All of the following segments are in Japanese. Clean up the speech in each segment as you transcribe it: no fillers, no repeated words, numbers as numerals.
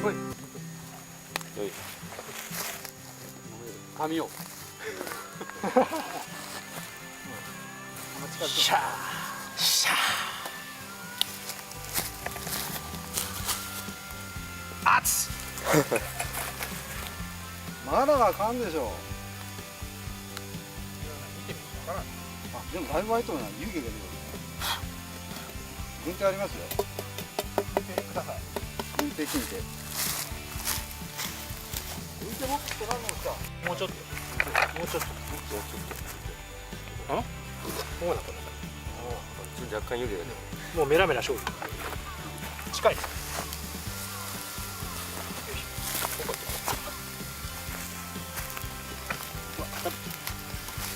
ほい。よい。髪を。シャー。シャー。熱っ。まだあかんでしょ。あ、でもだいぶ空いとるな。湯気が出る。軍手ありますよ。軍手ください。軍手金手。軍手も取らんのですか。もうちょっと。もうちょっと。あ？こうなった。若干湯気が出る。もうメラメラしよう。近い。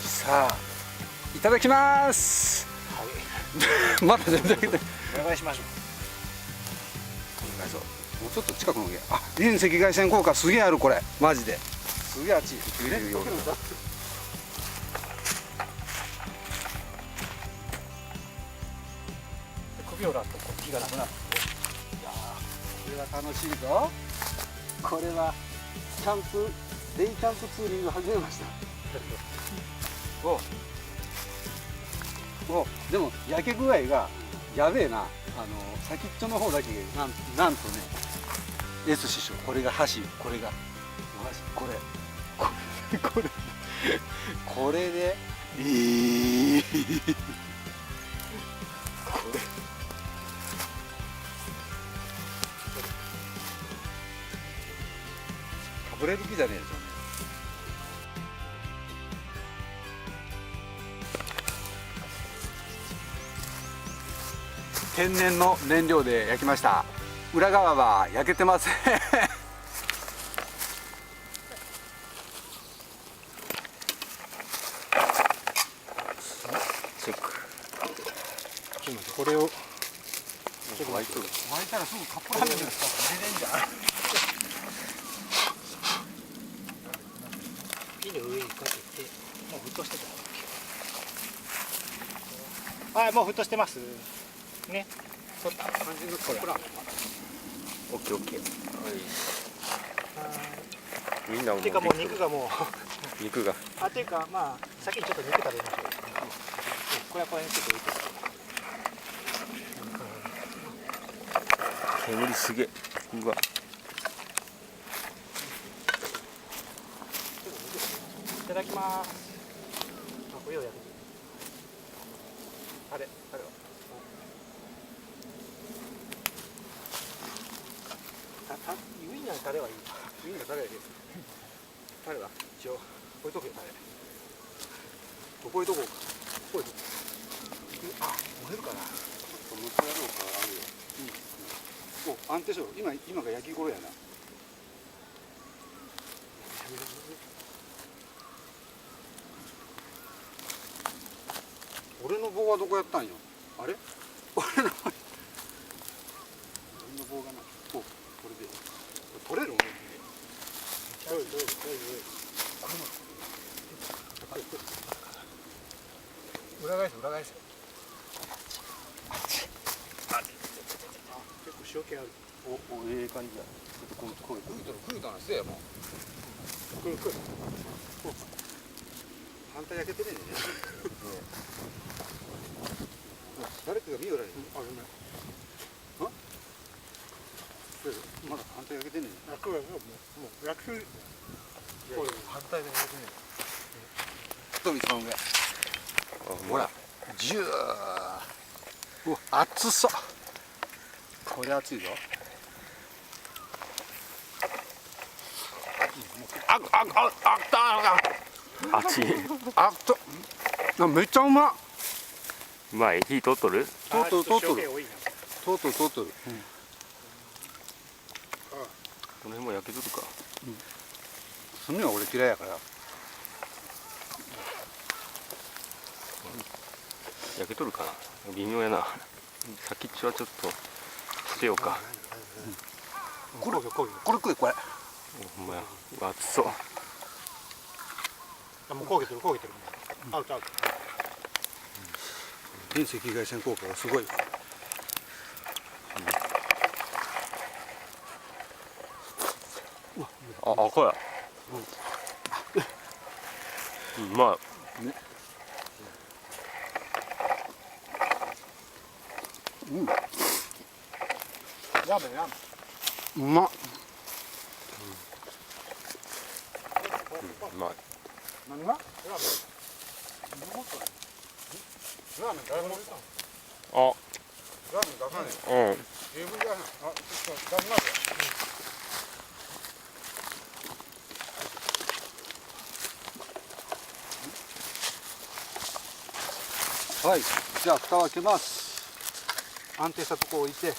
さあ、いただきます。はい。まだ全然。お願いしましょう。もうちょっと近くのげ。あ、遠赤外線効果すげえあるこれ。マジで。すげえ熱い。首をらっと気がなくなる。いやこれは楽しいぞ。これはキャンプ、デイキャンプツーリング始めました。おでも焼け具合がやべえな。先っちょの方だけなんとね、S 師匠、これが箸、これがお箸、これでかぶれる気じゃねえですよね。天然の燃料で焼きました。裏側は焼けてません。チェック。これを沸いたらすぐカップラーメンですか。入れれんじゃん。火の上にかけて、もう沸騰してた。はい、もう沸騰してます。ね。そった感じのカップラーメン。オッケーオッケー。みんなも。てかもう肉がもう。肉が。あ、ていうかまあ先にちょっと肉食べましょう。これはこれにちょっと置いて。煙すげえ。うわ。いただきます。あ、これをやる。あれは。ウインナーのタレはいい。ウインナータレはいい。タレだ。一応置いとくよタレ。どこ置いとこうか。こういうとこ。あ、燃えるかな。ちょっと向こうやろうかあるよ。お、安定しろ。今が焼き頃やな。俺の棒はどこやったんよ。あれ？俺の棒がな。お、これで。取れる？裏返せ。結構塩気ある。ええ感じだ。ちょっとこう食うたなせえやもう。食う。反対焼けてねえね。誰かが見よらに。あ、ごめん。まだ反対焼けてねえ。あ、もう焼く。反対で焼けねえ。一番上。ほら、ジュー。うわ、熱そう。これ熱いぞ。熱い。めっちゃうまっ。うまい。火通っとる？通っとる。この辺も焼けとるか。炭は俺嫌いやから。焼けとるかな。微妙やな。先っちょはちょっと捨てようか。これ食えこれ。ほんまや。熱そう。あ、もう焦げてる。アウト。遠赤外線効果がすごい。あ、赤や。うまい。ラーメンラーメン。うまっ。うまい。何が？ラーメン誰も入れたの？あ、ラーメン出さねうん。え。十分じゃない。あ、ちょっと出しますよ。はい、じゃあ蓋を開けます。安定したところを置いて、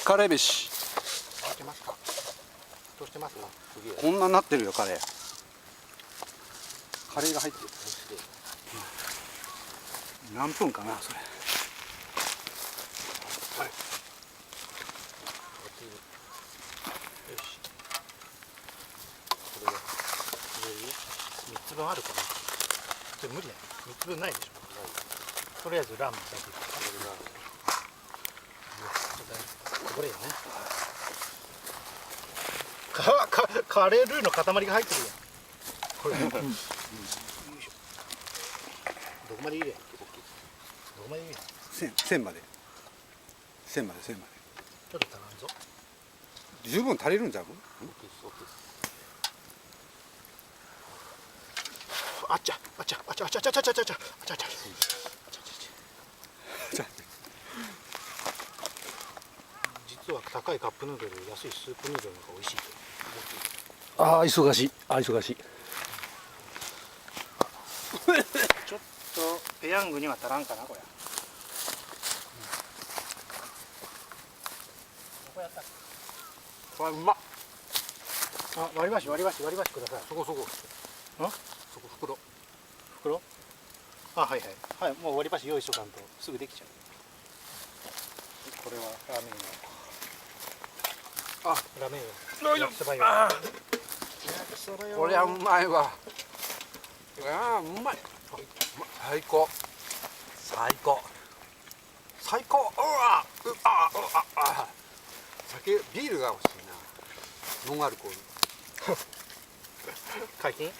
カレー飯。開けますか。どうしてますか。すげえ。こんなになってるよカレー。カレーが入ってる。何分かなそれ。はい。よし。これは3つ分あるかな。それ無理だよ。3つ分ないでしょ。とりあえずラーメン先。これよね。カレールーの塊が入ってるよ。これ。よいしょ。どこまで入れ。どこまで入れ。線まで。線まで。ちょっと足らんぞ。十分足りるんじゃん。あっちゃ。実は高いカップヌードル、安いスープヌードルの方が美味しい。ああ忙しい。忙しい。ちょっとペヤングには足らんかなこれ。こやった。これうまっ。あ、割り箸ください。そこ。袋。袋？あ、はい。もう割り箸用意しとかんとすぐできちゃう。これはラーメン用。ラーメン用。焼きそば用。これはうまいわ。うまい。最高。酒ビールが欲しいな。ノンアルコール。解禁？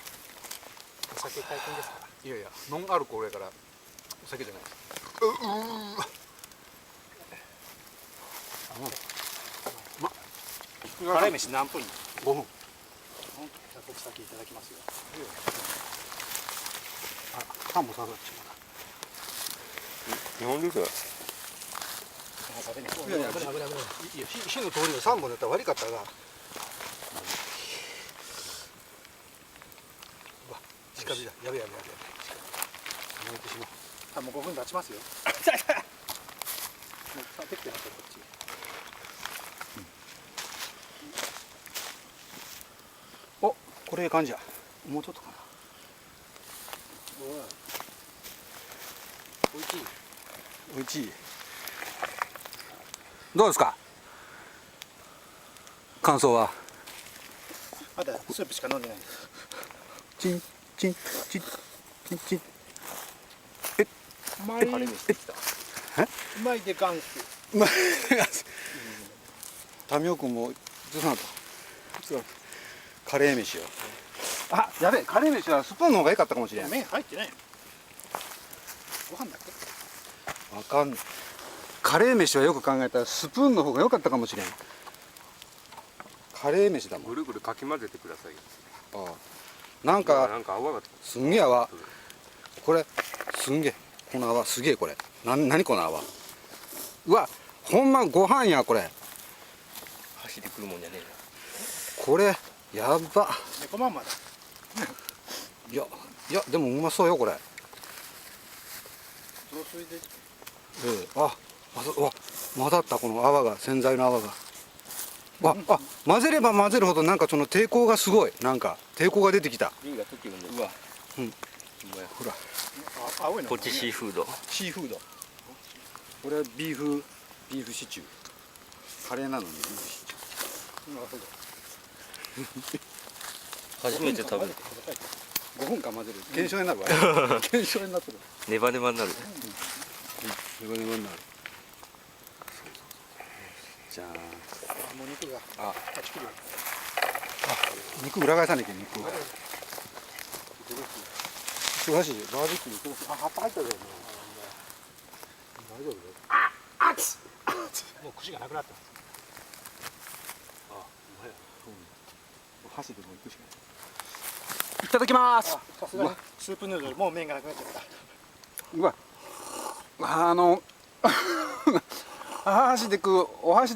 お酒解禁ですか。いやノンアルコールやからお酒じゃないです。カレー飯何分？5 5分。じゃあ僕先いただきますよ。パンもささっち日本ですよ。食べね。いやいや危ない。いや火の通りが3本だったら悪かったが。近づいた。やべえ。燃えてしまう。あ、もう5分経ちますよ。もうさてってなったこっち。お、これいい感じや。もうちょっとかな。おいしい。おいしい。どうですか。感想は。まだスープしか飲んでないです。チン。うまい。カレー飯できた。うまいでガンス。タミオ君もずさんとカレー飯よ。あ、やべえ、カレー飯はスプーンの方が良かったかもしれない。麺入ってないよ。ご飯だけ。わかんない。カレー飯はよく考えたらスプーンの方が良かったかもしれん。カレー飯だもん。ぐるぐるかき混ぜてくださいよ。ああ、なんか泡が。すんげえ泡。これすんげえ、この泡すげえ。これ何この泡。うわ、ほんまご飯や。これ走りくるもんじゃねえこれやば。猫まんまだ。いやでもうまそうよこれ。雑炊で。混ざったこの泡が、洗剤の泡が。混ぜれば混ぜるほどなんかその抵抗がすごい。なんか抵抗が出てきた。瓶が溶けるんで。うわ。うん。ほら、青いの。こっちシーフード。シーフード。これはビーフシチュー。カレーなのにビーフシチュー。なるほど。初めて食べる。 5分間混ぜる。検証になるわ。検証になってる。ネバネバになる。ネバネバになる。じゃん。もう肉があ、断ち切るよ。肉裏返さなきゃ肉。忙しい。バーベキュー忙しい。あ、葉っぱ入ったで。大丈夫？もう串がなくなってます。あ、箸でも行くしかない。いただきます。さすがにスープヌードルもう麺がなくなっちゃった。うわ。お箸で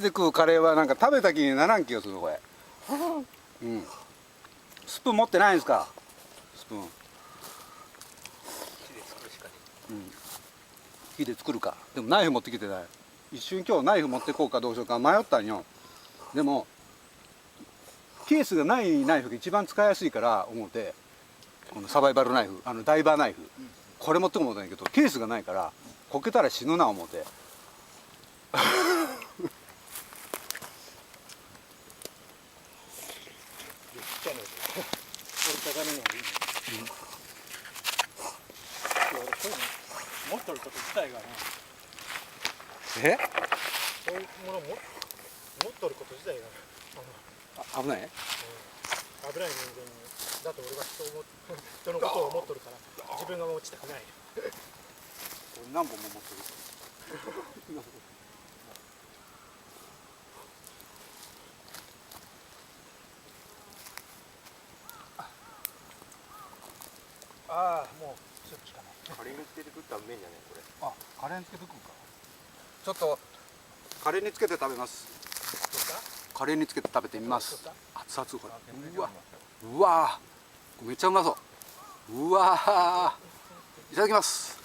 食うカレーはなんか食べた気にならん気がするこれ。うん。スプーン持ってないんですか？スプーン。火で作るか。でもナイフ持ってきてない。一瞬今日ナイフ持ってこうかどうしようか迷ったんよ。でもケースがないナイフが一番使いやすいから思って、このサバイバルナイフ、ダイバーナイフ、これ持ってこう思ったんだけどケースがないからこけたら死ぬな思って。ちっちゃいのですよ。折りたたみのがいいね。俺そういうの持っとること自体がね、え？そういうもの持っとること自体が危ない？危ない人間だと俺は人のことを思っとるから自分が落ちたくない。何本も持ってる。ああ、もうスープしかない。カレーにつけて食ったらうめえんじゃねこれ。あ、カレーにつけて食うか。ちょっとカレーにつけて食べます。カレーにつけて食べてみます。熱々これ。うわー、めっちゃうまそう。うわー、いただきます。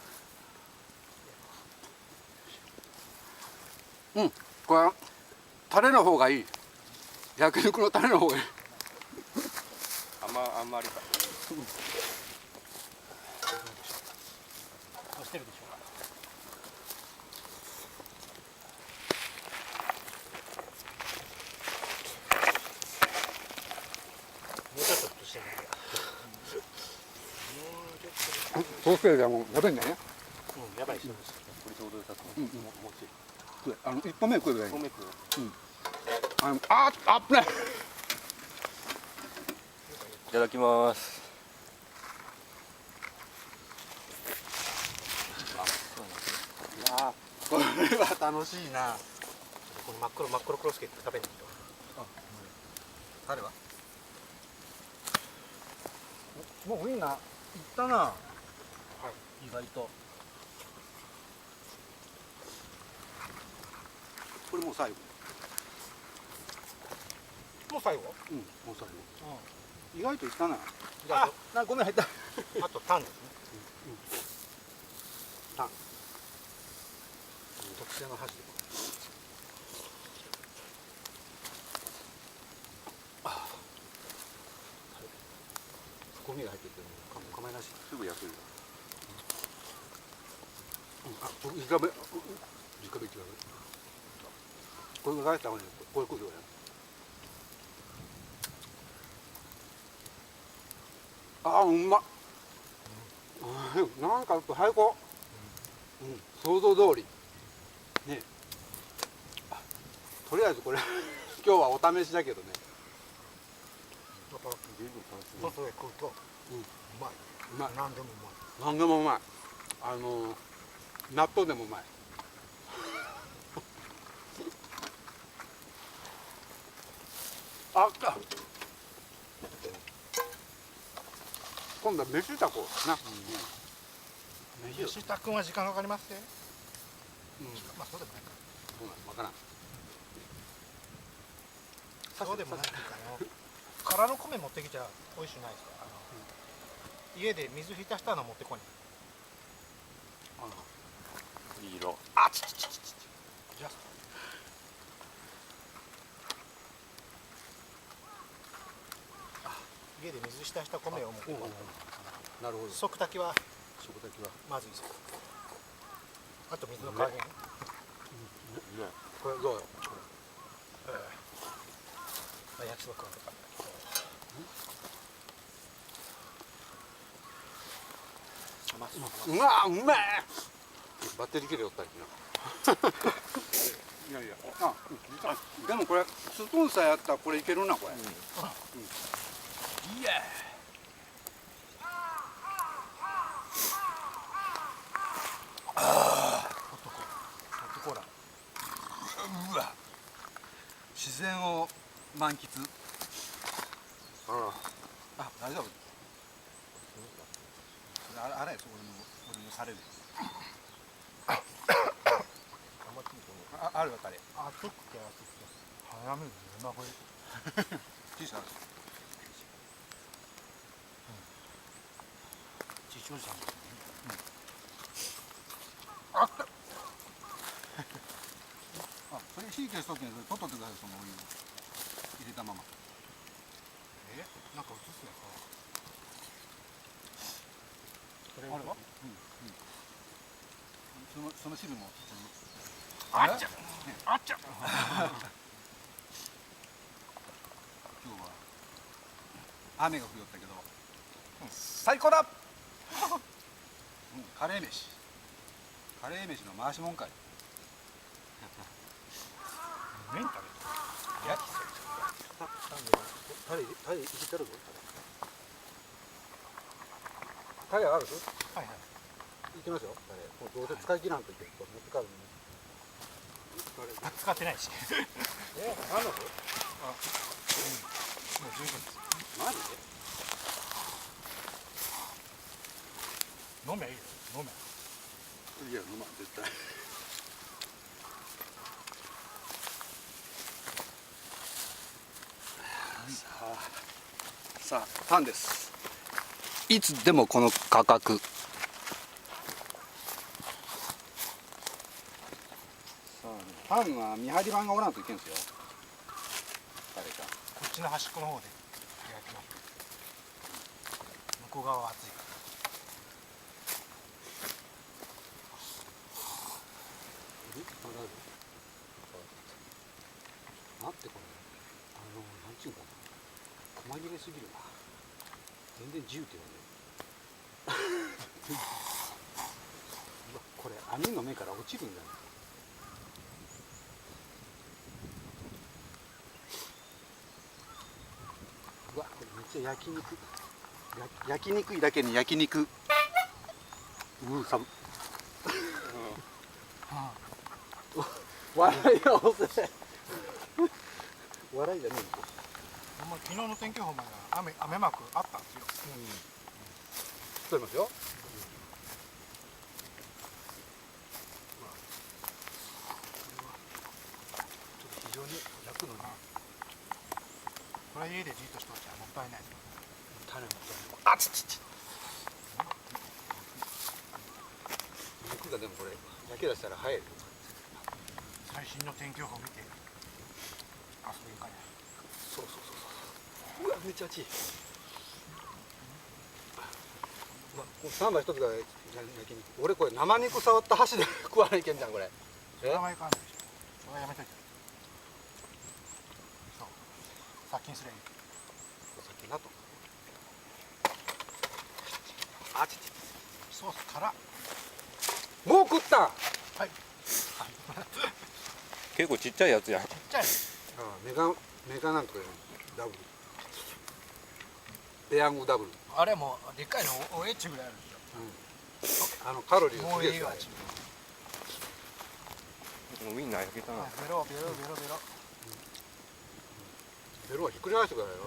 うん、これタレの方がいい。焼肉のタレの方がいい。あんまりか。押してるでしょうか。もうちょっととしてるんだけど。ソーセージはもう食べんね。うん、やばい人です。これちょうどよさそう。うんうんもち一本目食えばいい。1本目食う。危ない。いただきます。いやー、これは楽しいな。この真っ黒クロスケって食べないと。タレは？もうウインナーいったな。はい、意外と。これもう最後。もう最後？うん、もう最後。意外といったな。あ、ごめん入った。あとタンですね。タン。特製の箸で。ゴミが入ってても構いなし。すぐ焼ける。僕直火。これが返した方がいい。これ食うよ。あ、うまっ。なんか最高。想像通り。ね。とりあえずこれ今日はお試しだけどね。やっぱ十分楽しみ。外で食うとうまい。うまい。何でもうまい。なんでもうまい。納豆でもうまい。あった。今度は飯タコな。吉田君は時間かかりますね。うん、まあそうでもないか。そうなの、わからん。そうでもないっていうか空の米持ってきちゃ美味しくないですか。家で水浸したの持ってこない。いい色。あちちちちち。じゃあ。家で水浸した米を持ってこない。なるほど。食炊きは食炊きは。まずいです。あと水の加減。これどうよ。焼きそば食うとか。うまい。バッテリー切れよったりな。いやいや、でもこれスプーンさえあったらこれいけるなこれ。いやほら。うわ。自然を満喫。あ、大丈夫。あれ、俺のされる。あるわ、彼。熱くて早めにうまこれ小さい。父親さんあった。それ火消すときに取っとってください、そのお湯入れたまま。なんか映すやんこれは？その汁も。あっちゃあっちゃ今日は雨が降りよったけど、最高だ。カレー飯の回しもんかい。麺食べて焼きそばタレいけてるぞ。タレある？はいはいいきますよ。タレもうどうせ使い切らんといけない。持って帰るの。使ってないし何の？もう十分ですマジで？飲めいいよ飲めいや、飲まん絶対。さあ、パンです。いつでもこの価格。パンは見張り番がおらんといけんすよ。誰か。こっちの端っこの方で焼きます向こう側は熱いから待ってこれ。なんちゅうかな。細切れすぎるな。全然自由って言わねえ。うわ、これ網の目から落ちるんだね。うわ、これめっちゃ焼肉。焼肉だけに焼肉。寒。笑いが遅い。笑いじゃねえんだ。ほんま昨日の天気予報までは雨マークあったんですよ撮りますよ。ちょっと非常に焼くのにこれ家でじっとしとっちゃもったいないです種もあちちち。肉がでもこれ焼け出したら早い。最新の天気予報見て遊びに行かないそう。うわ、めっちゃ熱い。まあ、3杯一つが焼肉。俺これ生肉触った箸で食わないけんじゃんこれ。名前変わんないでしょそれはやめといてそう殺菌すればいいさっきなと。あちち。ソース辛もう食ったん。はい結構ちっちゃいやつやん。ちっちゃいねメガなんとかダブル。ペヤングダブル。あれもでっかいのおエッチぐらいあるんですよカロリーもういいわウインナー焼けたな。ベロベロベロはひっくり返してくださいよ。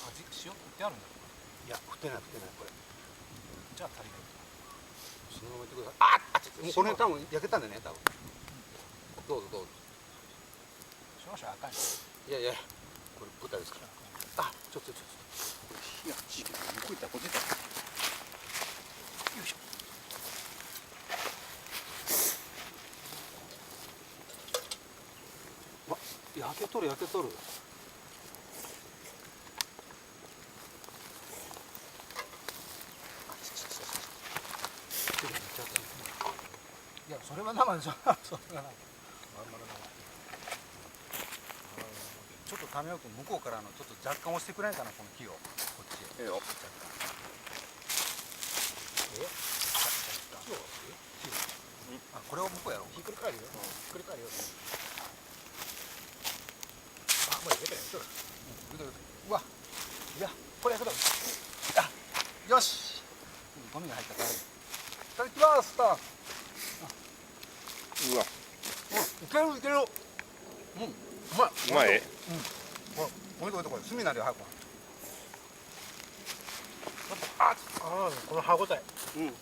味塩振ってあるんだいや、振ってないこれ。じゃあ足りないそのままいってください。もうこの辺多分焼けたんだね、多分。どうぞ。少々赤いいやいや、これ豚ですから。ちょっと。火がちいけど、向こう行ったらこっち行ったら。よいしょ。焼けとる。いやそれは生でしょそれは生ちょっとタメオ君向こうからちょっと若干押してくれんかなこの木をこっちへ。ええよ。あこれを向こうやろう。ひっくり返るよ。ひっくり返るよ。あ、もう出てない。そうだ。うわいやこれやけどあよしゴミが入ったからいただきますタンうわ、いけるいけるうまいうまい。ほらこれこれ炭なるよ早くあ、この歯ごたえ。うん。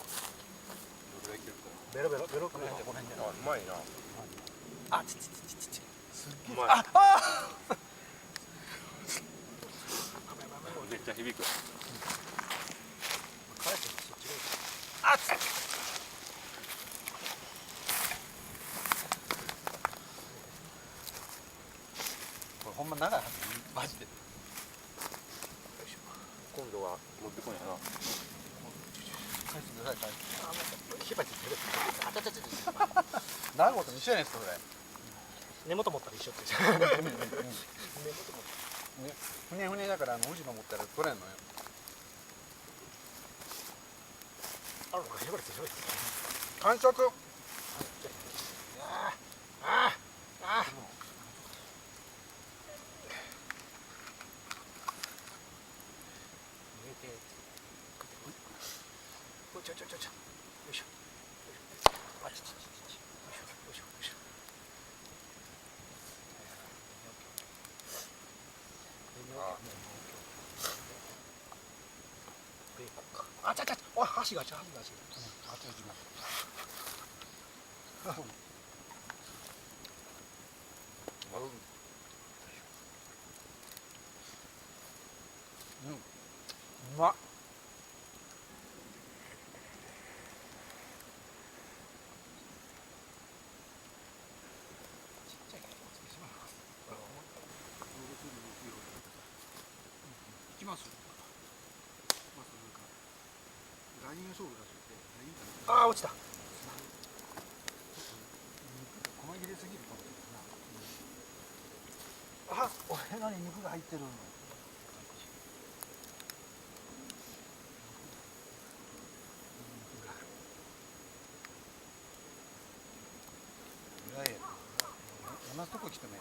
ベロベロベロ。この辺でこの辺であ、うまいな。あちすっげえうまい。あめっちゃ響く。返してそっちあつこれほんま長いはずマジで今度は持ってこいやな。返してください返してあ、もう火鉢出る。あちゃちゃちゃちゃ。長いこと一緒やねんそれ根元持ったら一緒って。根元持った。ふにゃふにゃだから宇治の持ったら取れんのよあるのか、ひばりってひばり。完食入れて。ちょ。よいしょ。あちちちち。よいしょよいしょよいしょ。あちゃちゃ。おい箸がちゃ箸がちゃ。あと自分うまっ行きますライン勝負だってラインあー落ちた。細切れすぎるかもしれないな。あ、おへがに肉が入ってる。いやいや、同じとこ来てね。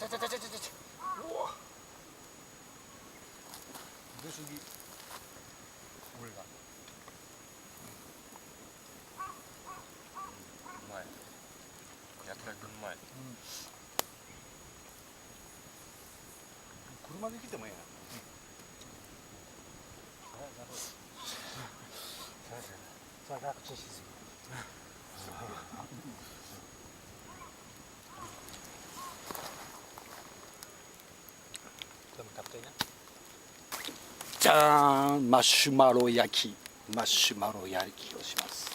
出すぎ。俺が。うまい。やったらうまい。車で来てもいいや。さあ、楽ちんしすぎ。でも食べたいな。じゃーん、マシュマロ焼きをします。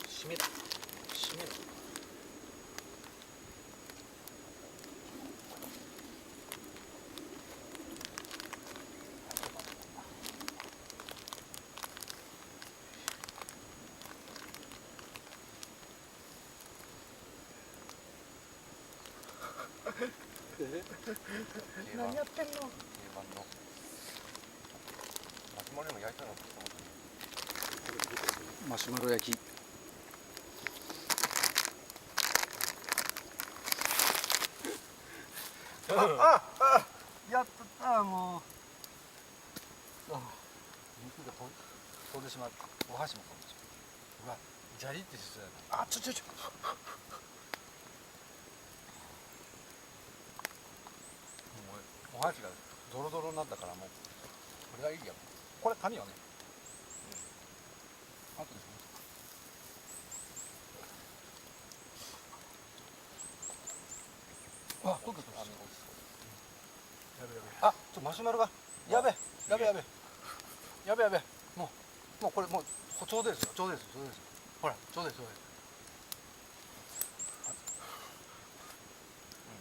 締めだ。締めだ。何やってんの。定番の。マシュマロでも焼いたのかと思ったね。マシュマロ焼き。やったもう。肉が飛んでしまった。お箸も飛んでしまった。うわ、ジャリってしそうやな。あ、ちょ。お箸がドロドロになったからもうこれがいいや。これ紙よね。あとでしょ。あ、溶けた。あ、マシュマロがやべ。もうこれもうちょうどですよ。ほら、ちょうどです。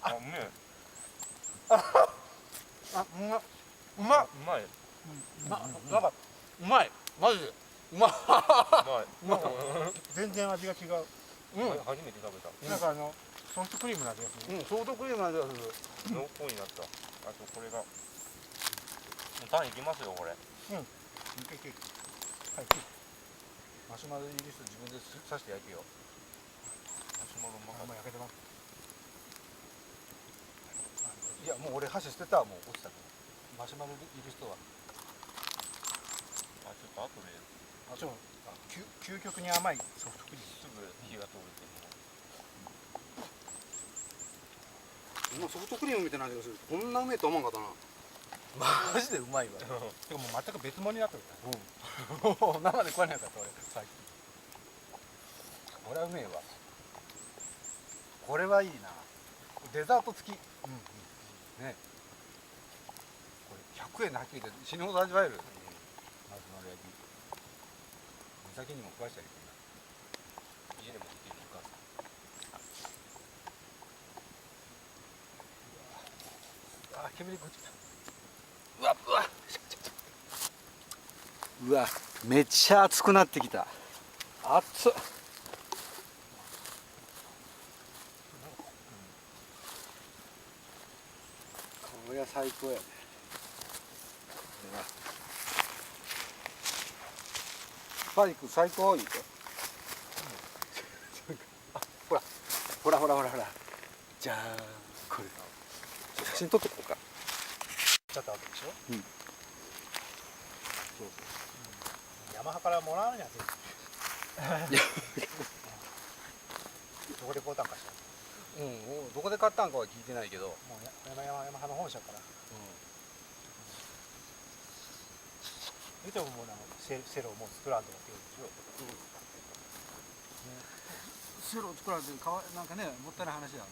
あ、うめえ。あ、うまっ。うまい。なんかうまいマジでうまいまい全然味が違う。初めて食べたなんかソフトクリームの味がする。ソフトクリームの味がする濃厚になった。あとこれがタンいきますよこれ。いけいけ。はい。マシュマロ入りす自分で刺して焼いてよ。マシュマロうまかっもう焼けてます。いやもう俺箸捨てた。もう落ちたから。マシュマロ入り人はた。あちょっと後で究極に甘いソフトクリーム。すぐ火が通るっていうの。今ソフトクリームみたいな味がする。こんなうめえと思わんかったな。マジでうまいわ。てかもう全く別物になってるから。生で食わなかった俺最近。これはうめえわ。これはいいな。デザート付き。ね。これ100円ではっきり言って死ぬほど味わえる。マシュマロ焼き。美咲にも食わしてあげてん家でもできるか。な。あ、煙こっちだ。うわ、めっちゃ熱くなってきた。熱っ。これは最高やね。スパイク最高言うて。ほらほらほらほらほら。じゃーん。これ写真撮っとこうか。ちょっと後でしょ。そうそう。ヤマハからもらうには全部。どこで買ったんかしら。どこで買ったんかは聞いてないけど。もうヤマハの本社から。言うてももうセロをもう作らんとかって言うんでしょ。セロを作らんとなんかねもったいない話だ。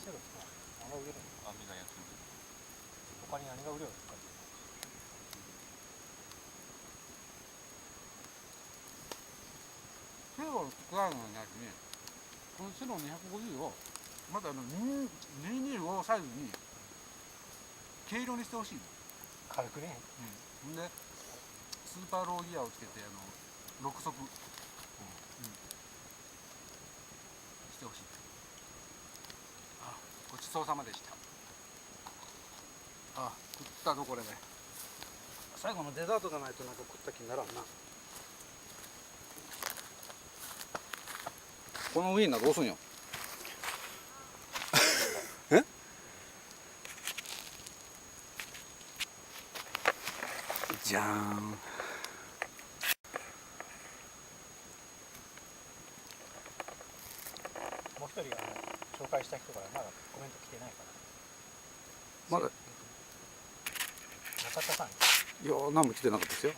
セロ作らん。何が売れるの？網が焼き目。他に何が売れるの？セロを作らんのになしに、このセロ250をまた225サイズに軽量にしてほしいの。軽くね。でスーパーローギアをつけて6速、してほしい。ごちそうさまでした。食ったぞこれね。最後のデザートがないとなんか食った気にならんな。このウインナーどうすんよ。じゃーん。もう一人紹介した人からまだコメント来てないから。まだ中田さん。いや何も来てなかったですよ。